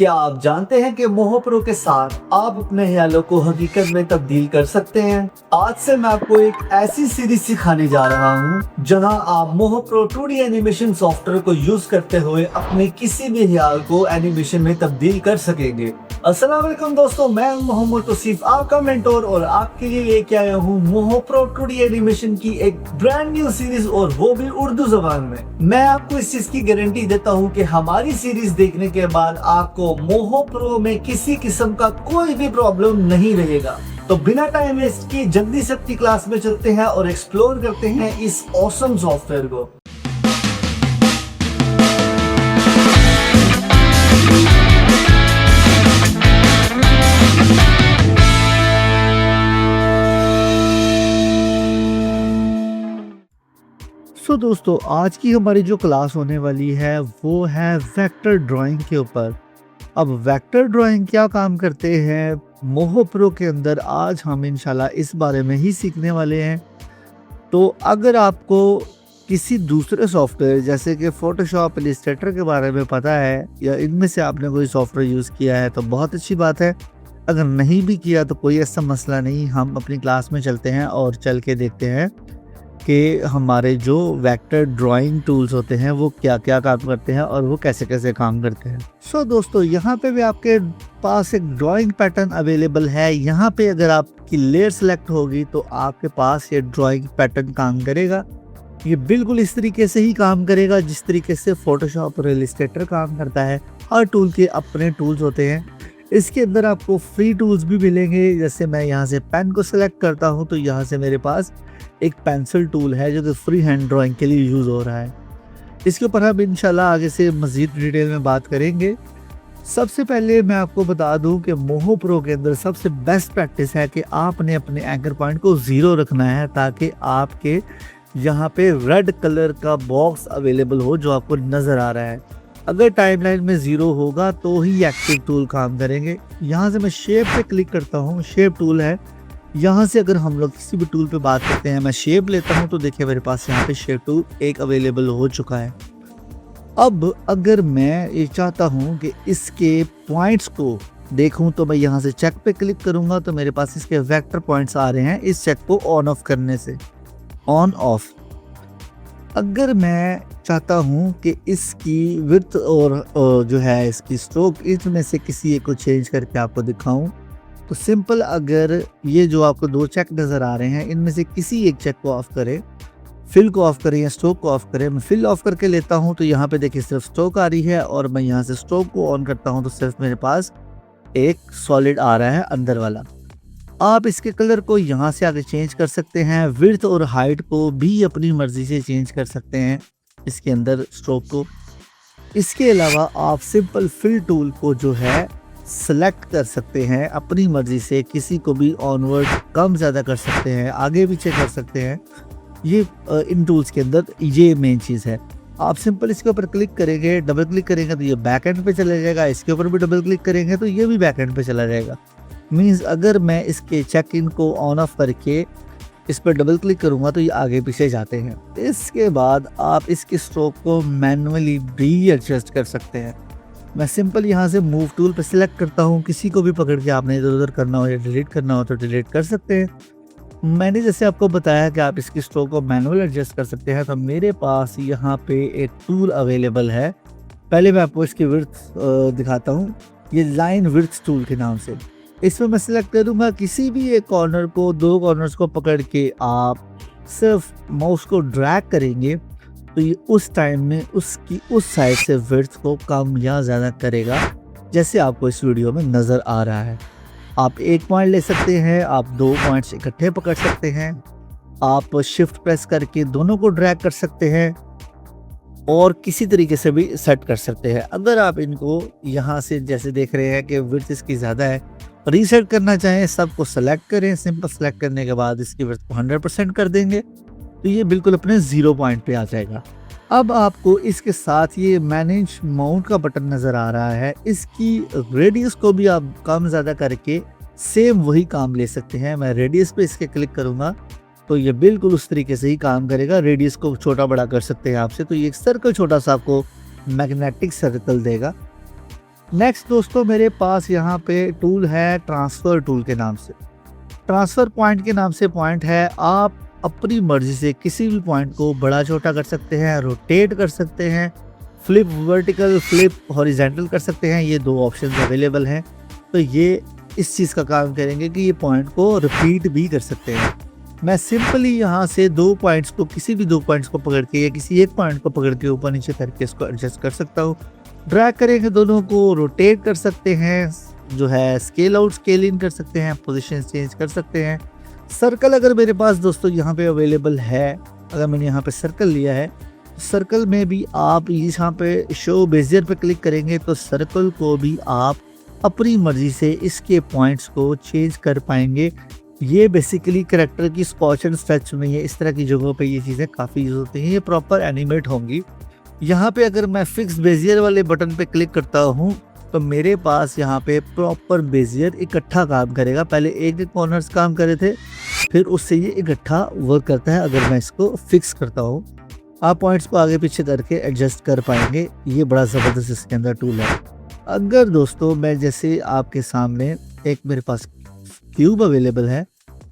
क्या आप जानते हैं कि मोहो प्रो के साथ आप अपने ख्यालों को हकीकत में तब्दील कर सकते हैं। आज से मैं आपको एक ऐसी सीरीज सिखाने जा रहा हूं जहां आप मोहो प्रो 2D एनिमेशन सॉफ्टवेयर को यूज करते हुए अपने किसी भी ख्याल को एनिमेशन में तब्दील कर सकेंगे। अस्सलाम वालेकुम दोस्तों, मैं मोहम्मद तौसीफ आपका मेंटोर और आपके लिए लेके आया हूँ मोहो प्रो 2D एनिमेशन की एक ब्रांड न्यू सीरीज और वो भी उर्दू जबान में। मैं आपको इस चीज की गारंटी देता हूँ कि हमारी सीरीज देखने के बाद आपको मोहो प्रो में किसी किस्म का कोई भी प्रॉब्लम नहीं रहेगा। तो बिना टाइम वेस्ट किए जल्दी से अपनी क्लास में चलते हैं और एक्सप्लोर करते हैं इस ऑसम सॉफ्टवेयर को। सो दोस्तों, आज की हमारी जो क्लास होने वाली है वो है वेक्टर ड्राइंग के ऊपर। अब वेक्टर ड्राइंग क्या काम करते हैं मोहो प्रो के अंदर, आज हम इंशाल्लाह इस बारे में ही सीखने वाले हैं। तो अगर आपको किसी दूसरे सॉफ्टवेयर जैसे कि फोटोशॉप, इलस्ट्रेटर के बारे में पता है या इनमें से आपने कोई सॉफ्टवेयर यूज़ किया है तो बहुत अच्छी बात है। अगर नहीं भी किया तो कोई ऐसा मसला नहीं, हम अपनी क्लास में चलते हैं और चल के देखते हैं कि हमारे जो वेक्टर ड्राइंग टूल्स होते हैं वो क्या क्या काम करते हैं और वो कैसे कैसे काम करते हैं। सो दोस्तों, यहाँ पे भी आपके पास एक ड्राइंग पैटर्न अवेलेबल है। यहाँ पे अगर आपकी लेयर सेलेक्ट होगी तो आपके पास ये ड्राइंग पैटर्न काम करेगा। ये बिल्कुल इस तरीके से ही काम करेगा जिस तरीके से फोटोशॉप और इलस्ट्रेटर काम करता है। हर टूल के अपने टूल्स होते हैं। इसके अंदर आपको फ्री टूल्स भी मिलेंगे। जैसे मैं यहाँ से पेन को सिलेक्ट करता हूँ तो यहाँ से मेरे पास एक पेंसिल टूल है जो कि फ्री हैंड ड्राइंग के लिए यूज़ हो रहा है। इसके ऊपर हम इंशाल्लाह आगे से मज़ीद डिटेल में बात करेंगे। सबसे पहले मैं आपको बता दूं कि मोहो प्रो के अंदर सबसे बेस्ट प्रैक्टिस है कि आपने अपने एंकर पॉइंट को 0 रखना है ताकि आपके यहाँ पे रेड कलर का बॉक्स अवेलेबल हो जो आपको नज़र आ रहा है। अगर टाइमलाइन में 0 होगा तो ही एक्टिव टूल काम करेंगे। यहाँ से मैं शेप पे क्लिक करता हूँ, शेप टूल है। यहाँ से अगर हम लोग किसी भी टूल पे बात करते हैं, मैं शेप लेता हूँ तो देखिए मेरे पास यहाँ पे शेप टूल एक अवेलेबल हो चुका है। अब अगर मैं ये चाहता हूँ कि इसके पॉइंट्स को देखूँ तो मैं यहाँ से चेक पे क्लिक करूँगा तो मेरे पास इसके वेक्टर पॉइंट्स आ रहे हैं इस चेक को ऑन ऑफ करने से। On off. अगर मैं चाहता हूँ कि इसकी विड्थ और जो है इसकी स्ट्रोक, इसमें से किसी एक को चेंज करके आपको दिखाऊं तो सिंपल, अगर ये जो आपको 2 चेक नज़र आ रहे हैं इनमें से किसी एक चेक को ऑफ करें, फिल को ऑफ करें या स्ट्रोक को ऑफ करें। मैं फिल ऑफ करके लेता हूँ तो यहाँ पे देखिए सिर्फ स्ट्रोक आ रही है और मैं यहाँ से स्ट्रोक को ऑन करता हूँ तो सिर्फ मेरे पास एक सॉलिड आ रहा है अंदर वाला। आप इसके कलर को यहाँ से आगे चेंज कर सकते हैं। विड्थ और हाइट को भी अपनी मर्जी से चेंज कर सकते हैं इसके अंदर स्ट्रोक को। इसके अलावा आप सिंपल फिल टूल को जो है सेलेक्ट कर सकते हैं अपनी मर्जी से, किसी को भी ऑनवर्ड कम ज़्यादा कर सकते हैं, आगे पीछे कर सकते हैं। ये इन टूल्स के अंदर ये मेन चीज़ है। आप सिंपल इसके ऊपर क्लिक करेंगे, डबल क्लिक करेंगे तो ये बैक एंड पे चला जाएगा। इसके ऊपर भी डबल क्लिक करेंगे तो ये भी बैक एंड पे चला जाएगा। मीन्स अगर मैं इसके चेक इन को ऑन ऑफ करके इस पर डबल क्लिक करूंगा तो ये आगे पीछे जाते हैं। इसके बाद आप इसकी स्ट्रोक को मैनुअली भी एडजस्ट कर सकते हैं। मैं सिंपल यहाँ से मूव टूल पर सिलेक्ट करता हूँ। किसी को भी पकड़ के आपने इधर उधर करना हो या डिलीट करना हो तो डिलीट कर सकते हैं। मैंने जैसे आपको बताया कि आप इसकी स्ट्रोक को मैनुअल एडजस्ट कर सकते हैं, तो मेरे पास यहाँ पे एक टूल अवेलेबल है। पहले मैं आपको इसकी विड्थ दिखाता हूँ। ये लाइन विड्थ टूल के नाम से। इसमें मैं सिलेक्ट करूंगा किसी भी एक कॉर्नर को, 2 कॉर्नर्स को पकड़ के आप सिर्फ माउस को ड्रैग करेंगे तो ये उस टाइम में उसकी उस साइड से विड्थ को कम या ज़्यादा करेगा जैसे आपको इस वीडियो में नज़र आ रहा है। आप एक पॉइंट ले सकते हैं, आप 2 पॉइंट्स इकट्ठे पकड़ सकते हैं, आप शिफ्ट प्रेस करके दोनों को ड्रैग कर सकते हैं और किसी तरीके से भी सेट कर सकते हैं। अगर आप इनको यहाँ से जैसे देख रहे हैं कि विड्थ इसकी ज़्यादा है, रीसेट करना चाहें सबको सेलेक्ट करें। सिंपल सेलेक्ट करने के बाद इसकी विड्थ को 100% कर देंगे तो ये बिल्कुल अपने 0 पॉइंट पे आ जाएगा। अब आपको इसके साथ ये मैनेज माउंट का बटन नज़र आ रहा है। इसकी रेडियस को भी आप कम ज़्यादा करके सेम वही काम ले सकते हैं। मैं रेडियस पे इसके क्लिक करूँगा तो ये बिल्कुल उस तरीके से ही काम करेगा। रेडियस को छोटा बड़ा कर सकते हैं आपसे, तो ये एक सर्कल छोटा सा आपको मैग्नेटिक सर्कल देगा। नेक्स्ट दोस्तों मेरे पास यहाँ पे टूल है ट्रांसफ़र टूल के नाम से। ट्रांसफ़र पॉइंट के नाम से पॉइंट है, आप अपनी मर्ज़ी से किसी भी पॉइंट को बड़ा छोटा कर सकते हैं, रोटेट कर सकते हैं, फ्लिप वर्टिकल, फ्लिप हॉरिजॉन्टल कर सकते हैं। ये 2 ऑप्शंस अवेलेबल हैं। तो ये इस चीज़ का काम करेंगे कि ये पॉइंट को रिपीट भी कर सकते हैं। मैं सिंपली यहाँ से 2 पॉइंट्स को, किसी भी 2 पॉइंट्स को पकड़ के या किसी एक पॉइंट को पकड़ के ऊपर नीचे करके इसको एडजस्ट कर सकता हूँ। ड्रैग करेंगे, दोनों को रोटेट कर सकते हैं, जो है स्केल आउट स्केल इन कर सकते हैं, पोजीशन चेंज कर सकते हैं। सर्कल अगर मेरे पास दोस्तों यहाँ पे अवेलेबल है, अगर मैंने यहाँ पे सर्कल लिया है, सर्कल में भी आप यहाँ पे शो बेजियर पे क्लिक करेंगे तो सर्कल को भी आप अपनी मर्जी से इसके पॉइंट्स को चेंज कर पाएंगे। ये बेसिकली कैरेक्टर की स्कॉच एंड स्ट्रेच में, ये इस तरह की जगहों पे ये चीज़ें काफ़ी यूज़ होती हैं, ये प्रॉपर एनिमेट होंगी। यहाँ पे अगर मैं फिक्स बेजियर वाले बटन पे क्लिक करता हूँ तो मेरे पास यहाँ पे प्रॉपर बेजियर इकट्ठा काम करेगा। पहले एक एक कॉर्नर्स काम कर रहे थे, फिर उससे ये इकट्ठा वर्क करता है। अगर मैं इसको फिक्स करता हूँ, आप पॉइंट्स को आगे पीछे करके एडजस्ट कर पाएंगे। ये बड़ा ज़बरदस्त इसके अंदर टूल है। अगर दोस्तों मैं जैसे आपके सामने एक मेरे पास क्यूब अवेलेबल है,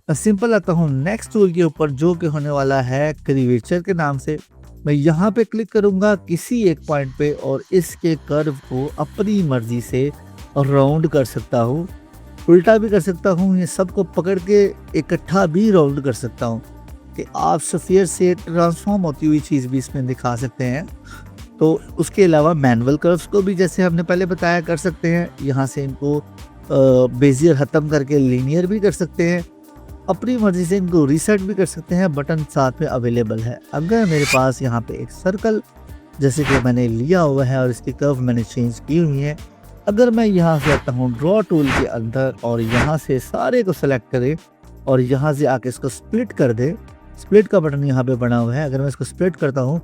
मैं सिंपल आता हूँ नेक्स्ट टूल के ऊपर जो कि होने वाला है कर्वेचर के नाम से। मैं यहाँ पे क्लिक करूँगा किसी एक पॉइंट पे और इसके कर्व को अपनी मर्जी से राउंड कर सकता हूँ, उल्टा भी कर सकता हूँ, ये सबको पकड़ के इकट्ठा भी राउंड कर सकता हूँ कि आप सफ़ियर से ट्रांसफॉर्म होती हुई चीज़ भी इसमें दिखा सकते हैं। तो उसके अलावा मैनुअल कर्व्स को भी जैसे हमने पहले बताया कर सकते हैं। यहाँ से इनको बेजियर ख़त्म करके लीनियर भी कर सकते हैं, अपनी मर्ज़ी से इनको रीसेट भी कर सकते हैं। बटन साथ में अवेलेबल है। अगर मेरे पास यहाँ पे एक सर्कल जैसे कि मैंने लिया हुआ है और इसकी कर्व मैंने चेंज की हुई है, अगर मैं यहाँ से आता हूँ ड्रॉ टूल के अंदर और यहाँ से सारे को सेलेक्ट करें और यहाँ से आके इसको स्प्लिट कर दे, स्प्लिट का बटन यहाँ पे बना हुआ है। अगर मैं इसको स्प्लिट करता हूँ,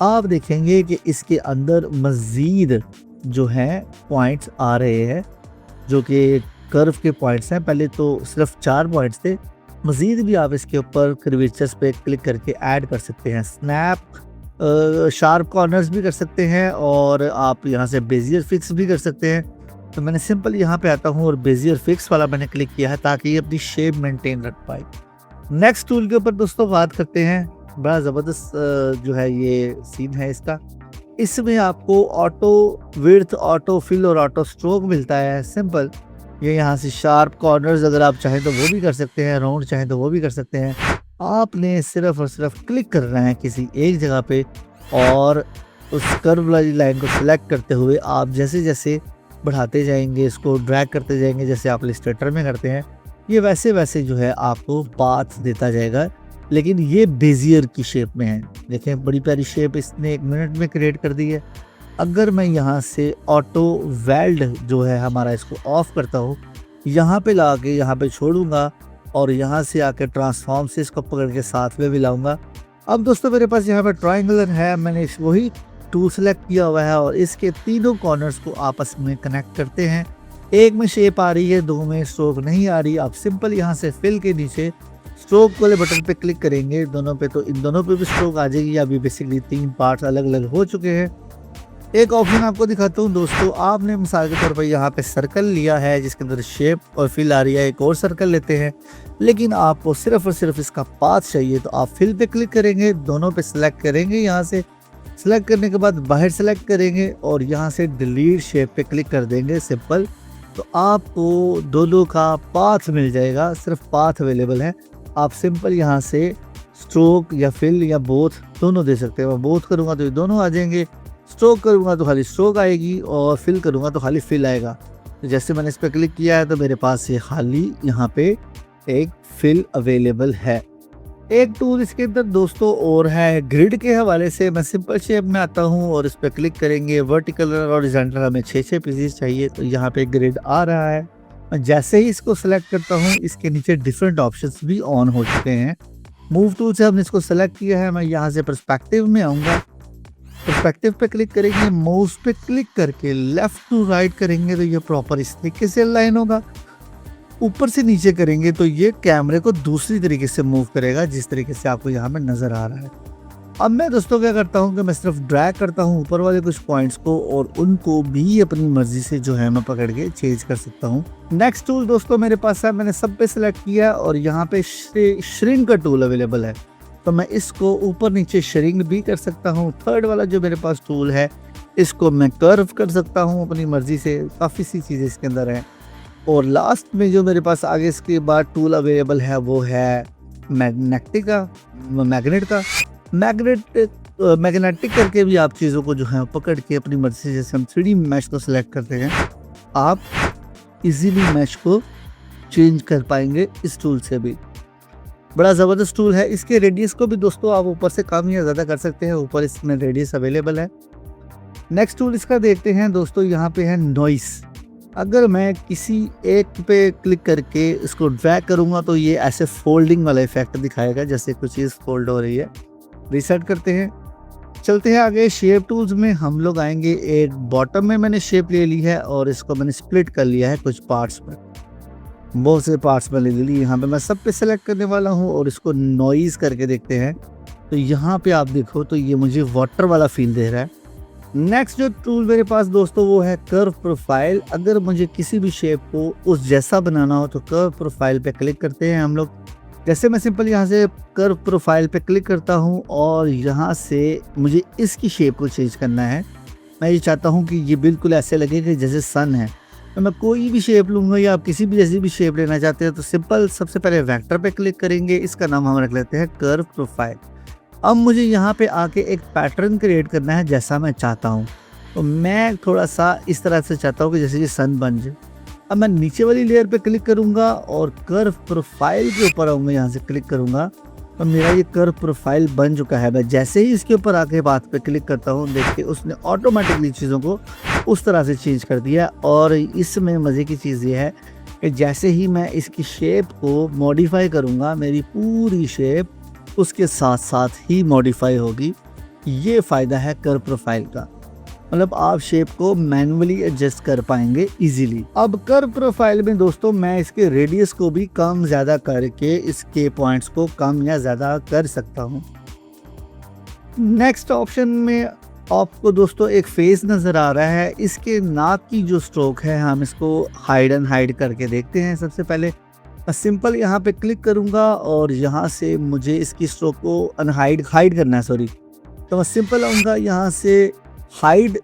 आप देखेंगे कि इसके अंदर मज़ीद जो है पॉइंट्स आ रहे हैं, जो कि कर्व के पॉइंट्स हैं। पहले तो सिर्फ 4 पॉइंट्स थे, मज़ीद भी आप इसके ऊपर कर्वेचर्स पे क्लिक करके ऐड कर सकते हैं। स्नैप शार्प कॉर्नर्स भी कर सकते हैं और आप यहाँ से बेजियर फिक्स भी कर सकते हैं। तो मैंने सिंपल यहाँ पे आता हूँ और बेजियर फिक्स वाला मैंने क्लिक किया है ताकि ये अपनी शेप मेंटेन रख पाए। नेक्स्ट टूल के ऊपर दोस्तों बात करते हैं। बड़ा ज़बरदस्त जो है ये सीन है इसका। इसमें आपको ऑटो विड्थ, ऑटो फिल और ऑटो स्ट्रोक मिलता है। सिंपल ये यहाँ से शार्प कॉर्नर्स अगर आप चाहें तो वो भी कर सकते हैं, राउंड चाहें तो वो भी कर सकते हैं। आपने सिर्फ और सिर्फ क्लिक करना है किसी एक जगह पे और उस कर्व वाली लाइन को सिलेक्ट करते हुए आप जैसे जैसे बढ़ाते जाएंगे, इसको ड्रैग करते जाएंगे जैसे आप इलस्ट्रेटर में करते हैं, ये वैसे वैसे जो है आपको पाथ देता जाएगा। लेकिन ये बेजियर की शेप में है। देखें बड़ी प्यारी शेप इसने 1 मिनट में क्रिएट कर दी है। अगर मैं यहाँ से ऑटो वेल्ड जो है हमारा, इसको ऑफ करता हूँ, यहाँ पे ला के यहाँ पे छोड़ूंगा और यहाँ से आकर ट्रांसफॉर्म से इसको पकड़ के साथ में भी लाऊंगा। अब दोस्तों मेरे पास यहाँ पे ट्रायंगुलर है, मैंने वही टूल सेलेक्ट किया हुआ है और इसके तीनों कॉर्नर्स को आपस में कनेक्ट करते हैं। एक में शेप आ रही है, 2 में स्ट्रोक नहीं आ रही। आप सिंपल यहाँ से फिल के नीचे स्ट्रोक वाले बटन पे क्लिक करेंगे दोनों पे, तो इन दोनों पे भी स्ट्रोक आ जाएगी। अभी बेसिकली 3 पार्ट्स अलग अलग हो चुके हैं। एक ऑप्शन आपको दिखाता हूँ दोस्तों। आपने मिसाल के तौर पर यहाँ पे सर्कल लिया है जिसके अंदर शेप और फिल आ रही है, एक और सर्कल लेते हैं, लेकिन आपको सिर्फ और सिर्फ इसका पाथ चाहिए तो आप फिल पे क्लिक करेंगे, दोनों पे सिलेक्ट करेंगे। यहाँ से सिलेक्ट करने के बाद बाहर सेलेक्ट करेंगे और यहाँ से डिलीट शेप पे क्लिक कर देंगे सिंपल, तो आपको दोनों का पाथ मिल जाएगा। सिर्फ पाथ अवेलेबल है। आप सिंपल यहाँ से स्ट्रोक या फिल या बोथ दोनों दे सकते हैं। मैं बोथ करूँगा तो ये दोनों आ जाएंगे, स्ट्रोक करूँगा तो खाली स्ट्रोक आएगी और फिल करूँगा तो खाली फिल आएगा। तो जैसे मैंने इस पर क्लिक किया है तो मेरे पास ये खाली यहाँ पे एक फिल अवेलेबल है। एक टूल इसके अंदर दोस्तों और है ग्रिड के हवाले से। मैं सिंपल शेप में आता हूँ और इस पर क्लिक करेंगे। वर्टिकल और हॉरिजॉन्टल हमें 6-6 पीसेस चाहिए, तो यहाँ पे ग्रिड आ रहा है। मैं जैसे ही इसको सेलेक्ट करता हूँ इसके नीचे डिफरेंट ऑप्शंस भी ऑन हो चुके हैं। मूव टूल से हमने इसको सेलेक्ट किया है। मैं यहाँ से पर्सपेक्टिव में आऊँगा, पर्सपेक्टिव पे क्लिक करेंगे, माउस पे क्लिक करके लेफ्ट टू राइट करेंगे तो ये प्रॉपर इस तरीके से लाइन होगा। ऊपर से नीचे करेंगे तो ये कैमरे को दूसरी तरीके से मूव करेगा जिस तरीके से आपको यहाँ पे नज़र आ रहा है। अब मैं दोस्तों क्या करता हूँ कि मैं सिर्फ ड्रैग करता हूँ ऊपर वाले कुछ पॉइंट्स को और उनको भी अपनी मर्जी से जो है मैं पकड़ के चेंज कर सकता हूँ। नेक्स्ट टूल दोस्तों मेरे पास है, मैंने सब पे सिलेक्ट किया और यहाँ पे श्रिंक का टूल अवेलेबल है, तो मैं इसको ऊपर नीचे श्रिंक भी कर सकता हूँ। थर्ड वाला जो मेरे पास टूल है इसको मैं कर्व कर सकता हूँ अपनी मर्जी से, काफ़ी सी चीज़ें इसके अंदर हैं। और लास्ट में जो मेरे पास आगे इसके बाद टूल अवेलेबल है वो है मैग्नेटिक करके भी आप चीज़ों को जो है पकड़ के अपनी मर्जी से, जैसे हम 3D मैश को सिलेक्ट करते हैं, आप इजीली मैश को चेंज कर पाएंगे इस टूल से भी। बड़ा ज़बरदस्त टूल है। इसके रेडियस को भी दोस्तों आप ऊपर से कम या ज़्यादा कर सकते हैं, ऊपर इसमें रेडियस अवेलेबल है। नेक्स्ट टूल इसका देखते हैं दोस्तों, यहाँ पे है नॉइस। अगर मैं किसी एक पे क्लिक करके इसको ड्रैग करूँगा तो ये ऐसे फोल्डिंग वाला इफेक्ट दिखाएगा, जैसे कुछ चीज़ फोल्ड हो रही है। रीसेट करते हैं, चलते हैं आगे। शेप टूल्स में हम लोग आएंगे, एक बॉटम में मैंने शेप ले ली है और इसको मैंने स्प्लिट कर लिया है कुछ पार्ट्स में, बहुत से पार्ट्स में ले ली। यहाँ पे मैं सब पे सेलेक्ट करने वाला हूँ और इसको नॉइज़ करके देखते हैं, तो यहाँ पे आप देखो तो ये मुझे वाटर वाला फील दे रहा है। नेक्स्ट जो टूल मेरे पास दोस्तों वो है कर्व प्रोफाइल। अगर मुझे किसी भी शेप को उस जैसा बनाना हो तो कर्व प्रोफाइल पे क्लिक करते हैं हम लोग। जैसे मैं सिंपल यहाँ से कर्व प्रोफाइल पे क्लिक करता हूँ और यहाँ से मुझे इसकी शेप को चेंज करना है। मैं ये चाहता हूँ कि ये बिल्कुल ऐसे लगे कि जैसे सन है, तो मैं कोई भी शेप लूँगा या आप किसी भी जैसी भी शेप लेना चाहते हैं तो सिंपल सबसे पहले वेक्टर पे क्लिक करेंगे। इसका नाम हम रख लेते हैं कर्व प्रोफाइल। अब मुझे यहाँ पे आके एक पैटर्न क्रिएट करना है जैसा मैं चाहता हूँ, तो मैं थोड़ा सा इस तरह से चाहता हूँ कि जैसे कि सन बन जाए। अब मैं नीचे वाली लेयर पे क्लिक करूँगा और कर्व प्रोफाइल के ऊपर आऊँगा, यहाँ से क्लिक करूँगा तो मेरा ये कर्व प्रोफाइल बन चुका है। मैं जैसे ही इसके ऊपर आके बात पे क्लिक करता हूँ, देखिए उसने ऑटोमेटिकली चीज़ों को उस तरह से चेंज कर दिया। और इसमें मज़े की चीज़ ये है कि जैसे ही मैं इसकी शेप को मॉडिफाई करूँगा, मेरी पूरी शेप उसके साथ साथ ही मॉडिफाई होगी। ये फ़ायदा है कर्व प्रोफाइल का, मतलब आप शेप को मैन्युअली एडजस्ट कर पाएंगे इजीली। अब कर्व प्रोफाइल में दोस्तों मैं इसके रेडियस को भी कम ज़्यादा करके इसके पॉइंट्स को कम या ज़्यादा कर सकता हूँ। नेक्स्ट ऑप्शन में आपको दोस्तों एक फेस नज़र आ रहा है। इसके नाक की जो स्ट्रोक है हम इसको हाइड एंड हाइड करके देखते हैं। सबसे पहले सिंपल यहाँ पे क्लिक करूँगा और यहाँ से मुझे इसकी स्ट्रोक को हाइड करना है, सॉरी, तो मैं सिंपल आऊँगा यहाँ से हाइड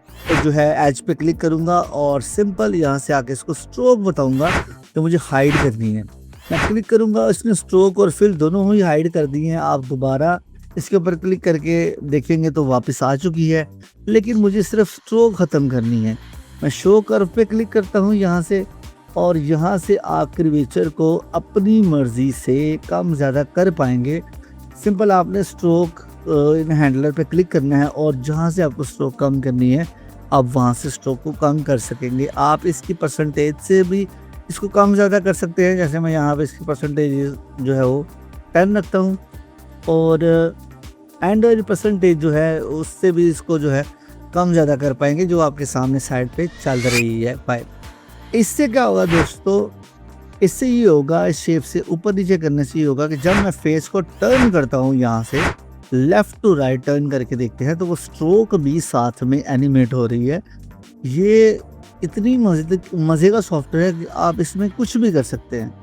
जो है एज पे क्लिक करूँगा और सिंपल यहाँ से आके इसको स्ट्रोक बताऊँगा तो मुझे हाइड करनी है। मैं क्लिक करूँगा, इसने स्ट्रोक और फिल दोनों ही हाइड कर दिए हैं। आप दोबारा इसके ऊपर क्लिक करके देखेंगे तो वापस आ चुकी है, लेकिन मुझे सिर्फ स्ट्रोक ख़त्म करनी है। मैं शो कर्व पे क्लिक करता हूँ यहाँ से और यहाँ से आप कर्वेचर को अपनी मर्ज़ी से कम ज़्यादा कर पाएंगे। सिंपल आपने स्ट्रोक इन हैंडलर पे क्लिक करना है और जहाँ से आपको स्ट्रोक कम करनी है आप वहाँ से स्ट्रोक को कम कर सकेंगे। आप इसकी परसेंटेज से भी इसको कम ज़्यादा कर सकते हैं। जैसे मैं यहाँ पे इसकी परसेंटेज जो है वो 10 रखता हूँ और एंड परसेंटेज जो है उससे भी इसको जो है कम ज़्यादा कर पाएंगे, जो आपके सामने साइड पे चल रही है फाइल। इससे क्या होगा दोस्तों, इससे ये होगा, इस शेप से ऊपर नीचे करने से ये होगा कि जब मैं फेस को टर्न करता हूँ यहाँ से लेफ़्ट टू राइट टर्न करके देखते हैं तो वो स्ट्रोक भी साथ में एनिमेट हो रही है। ये इतनी मज़े का सॉफ्टवेयर है कि आप इसमें कुछ भी कर सकते हैं।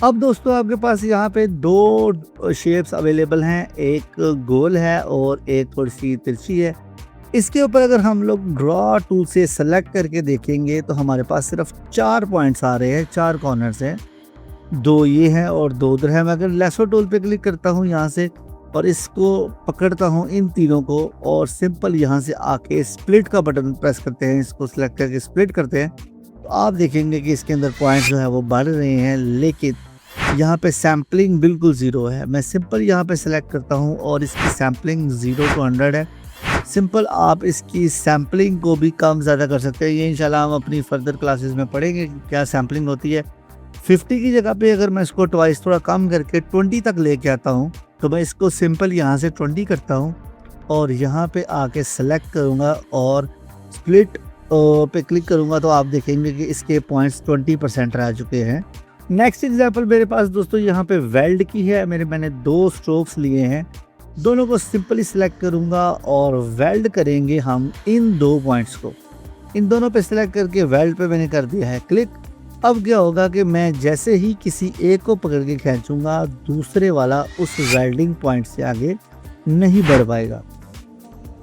अब दोस्तों आपके पास यहाँ पे दो शेप्स अवेलेबल हैं, एक गोल है और एक थोड़ी सी तिरछी है। इसके ऊपर अगर हम लोग ड्रॉ टूल से सेलेक्ट करके देखेंगे तो हमारे पास सिर्फ 4 पॉइंट्स आ रहे हैं, 4 कॉर्नर्स हैं, 2 ये हैं और 2 उधर है। मैं अगर लेसो टूल पे क्लिक करता हूँ यहाँ से और इसको पकड़ता हूँ इन तीनों को और सिंपल यहाँ से आके स्प्लिट का बटन प्रेस करते हैं, इसको सिलेक्ट करके स्प्लिट करते हैं तो आप देखेंगे कि इसके अंदर पॉइंट जो है वो बढ़ रहे हैं, लेकिन यहाँ पे सैम्पलिंग बिल्कुल ज़ीरो है। मैं सिंपल यहाँ पे सिलेक्ट करता हूँ और इसकी सैम्पलिंग 0 to 100 है। सिंपल आप इसकी सैम्पलिंग को भी कम ज़्यादा कर सकते हैं। ये इंशाल्लाह हम अपनी फर्दर क्लासेस में पढ़ेंगे क्या सैम्पलिंग होती है। 50 की जगह पे अगर मैं इसको ट्वाइस थोड़ा कम करके 20 तक लेके आता हूँ तो मैं इसको सिंपल यहाँ से 20 करता हूँ और यहाँ पे आके सेलेक्ट करूँगा और स्प्लिट पे क्लिक करूँगा तो आप देखेंगे कि इसके पॉइंट्स 20% रह चुके हैं। नेक्स्ट एग्जांपल मेरे पास दोस्तों यहाँ पे वेल्ड की है। मैंने 2 स्ट्रोक्स लिए हैं, दोनों को सिंपली सिलेक्ट करूंगा और वेल्ड करेंगे हम इन 2 पॉइंट्स को। इन दोनों पे सिलेक्ट करके वेल्ड पे मैंने कर दिया है क्लिक। अब क्या होगा कि मैं जैसे ही किसी एक को पकड़ के खींचूंगा, दूसरे वाला उस वेल्डिंग पॉइंट से आगे नहीं बढ़ पाएगा।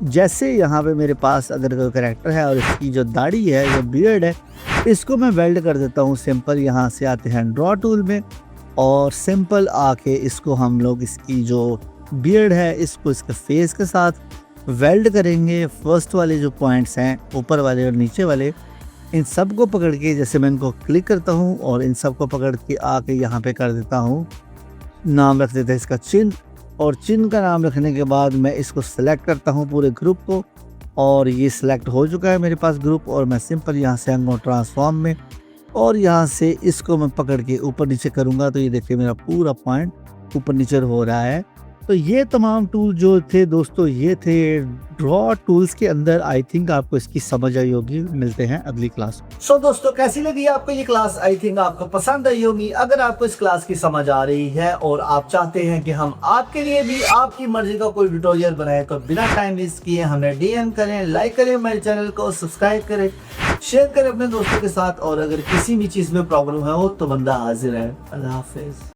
जैसे यहाँ पे मेरे पास अगर कोई कैरेक्टर है और इसकी जो दाढ़ी है, जो बियर्ड है, इसको मैं वेल्ड कर देता हूँ सिंपल। यहाँ से आते हैं ड्रॉ टूल में और सिंपल आके इसको हम लोग इसकी जो बियर्ड है इसको इसके फेस के साथ वेल्ड करेंगे। फर्स्ट वाले जो पॉइंट्स हैं, ऊपर वाले और नीचे वाले, इन सब को पकड़ के जैसे मैं इनको क्लिक करता हूँ और इन सब को पकड़ के आके यहाँ पे कर देता हूँ, नाम रख देते हैं इसका चिन्ह। और चिन्ह का नाम रखने के बाद मैं इसको सेलेक्ट करता हूँ पूरे ग्रुप को, और ये सिलेक्ट हो चुका है मेरे पास ग्रुप। और मैं सिंपल यहाँ से आऊँगा ट्रांसफॉर्म में और यहाँ से इसको मैं पकड़ के ऊपर नीचे करूँगा तो ये देखिए मेरा पूरा पॉइंट ऊपर नीचे हो रहा है। तो ये तमाम टूल जो थे दोस्तों, ये थे ड्रॉ टूल्स के अंदर। आई थिंक आपको इसकी समझ आई होगी। मिलते हैं अगली क्लास में। सो दोस्तों, कैसी लगी आपको ये क्लास? आई थिंक आपको पसंद आई होगी। अगर आपको इस क्लास की समझ आ रही है और आप चाहते हैं कि हम आपके लिए भी आपकी मर्जी का कोई ट्यूटोरियल बनाए, तो बिना टाइम वेस्ट किए हमें डीएम करें, लाइक करें मेरे चैनल को, सब्सक्राइब करें, शेयर करें अपने दोस्तों के साथ। और अगर किसी भी चीज में प्रॉब्लम है हो तो बंदा हाजिर है। अल्लाह हाफिज।